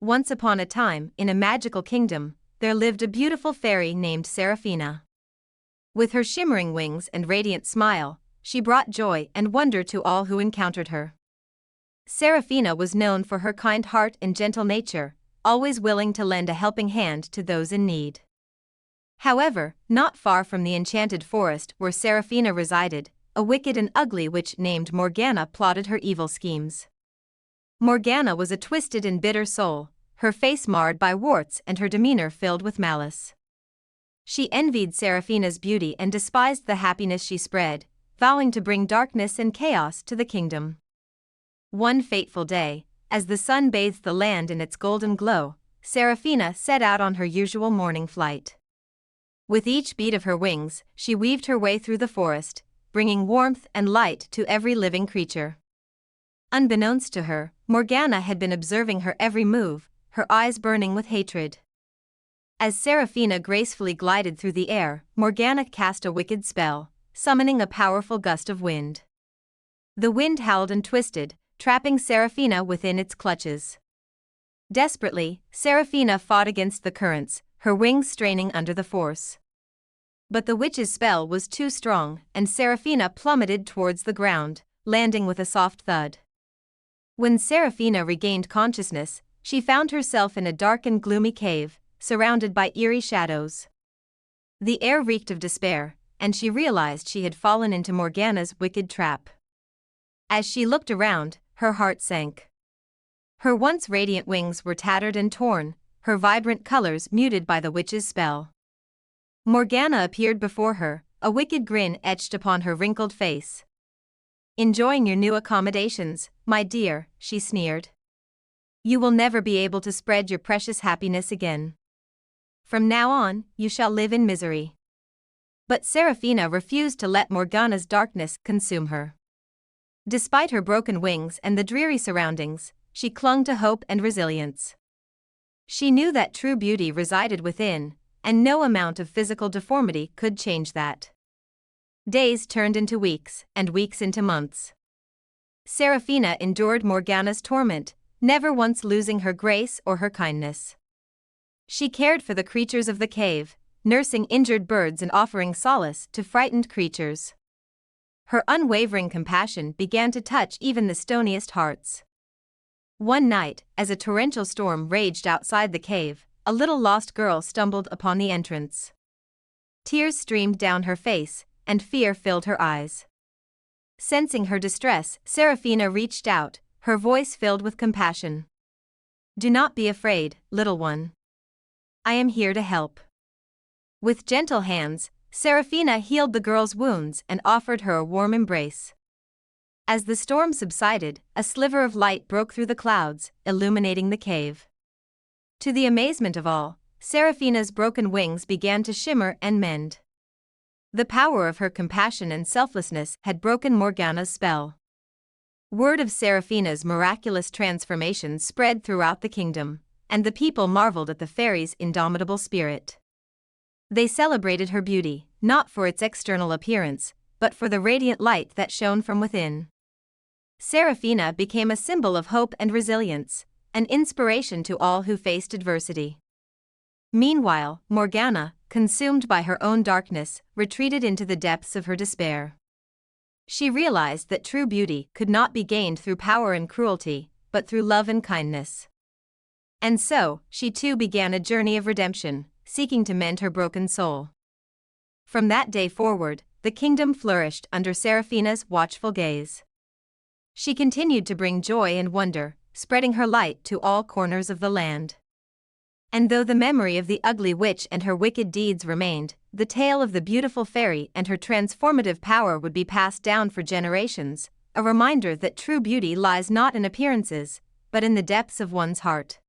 Once upon a time, in a magical kingdom, there lived a beautiful fairy named Seraphina. With her shimmering wings and radiant smile, she brought joy and wonder to all who encountered her. Seraphina was known for her kind heart and gentle nature, always willing to lend a helping hand to those in need. However, not far from the enchanted forest where Seraphina resided, a wicked and ugly witch named Morgana plotted her evil schemes. Morgana was a twisted and bitter soul, her face marred by warts and her demeanor filled with malice. She envied Seraphina's beauty and despised the happiness she spread, vowing to bring darkness and chaos to the kingdom. One fateful day, as the sun bathed the land in its golden glow, Seraphina set out on her usual morning flight. With each beat of her wings, she weaved her way through the forest, bringing warmth and light to every living creature. Unbeknownst to her, Morgana had been observing her every move, her eyes burning with hatred. As Seraphina gracefully glided through the air, Morgana cast a wicked spell, summoning a powerful gust of wind. The wind howled and twisted, trapping Seraphina within its clutches. Desperately, Seraphina fought against the currents, her wings straining under the force. But the witch's spell was too strong, and Seraphina plummeted towards the ground, landing with a soft thud. When Seraphina regained consciousness, she found herself in a dark and gloomy cave, surrounded by eerie shadows. The air reeked of despair, and she realized she had fallen into Morgana's wicked trap. As she looked around, her heart sank. Her once radiant wings were tattered and torn, her vibrant colors muted by the witch's spell. Morgana appeared before her, a wicked grin etched upon her wrinkled face. "Enjoying your new accommodations, my dear," she sneered. "You will never be able to spread your precious happiness again. From now on, you shall live in misery." But Seraphina refused to let Morgana's darkness consume her. Despite her broken wings and the dreary surroundings, she clung to hope and resilience. She knew that true beauty resided within, and no amount of physical deformity could change that. Days turned into weeks, and weeks into months. Seraphina endured Morgana's torment, never once losing her grace or her kindness. She cared for the creatures of the cave, nursing injured birds and offering solace to frightened creatures. Her unwavering compassion began to touch even the stoniest hearts. One night, as a torrential storm raged outside the cave, a little lost girl stumbled upon the entrance. Tears streamed down her face, and fear filled her eyes. Sensing her distress, Seraphina reached out, her voice filled with compassion. "Do not be afraid, little one. I am here to help." With gentle hands, Seraphina healed the girl's wounds and offered her a warm embrace. As the storm subsided, a sliver of light broke through the clouds, illuminating the cave. To the amazement of all, Seraphina's broken wings began to shimmer and mend. The power of her compassion and selflessness had broken Morgana's spell. Word of Seraphina's miraculous transformation spread throughout the kingdom, and the people marveled at the fairy's indomitable spirit. They celebrated her beauty, not for its external appearance, but for the radiant light that shone from within. Seraphina became a symbol of hope and resilience, an inspiration to all who faced adversity. Meanwhile, Morgana, consumed by her own darkness, retreated into the depths of her despair. She realized that true beauty could not be gained through power and cruelty, but through love and kindness. And so, she too began a journey of redemption, seeking to mend her broken soul. From that day forward, the kingdom flourished under Seraphina's watchful gaze. She continued to bring joy and wonder, spreading her light to all corners of the land. And though the memory of the ugly witch and her wicked deeds remained, the tale of the beautiful fairy and her transformative power would be passed down for generations, a reminder that true beauty lies not in appearances, but in the depths of one's heart.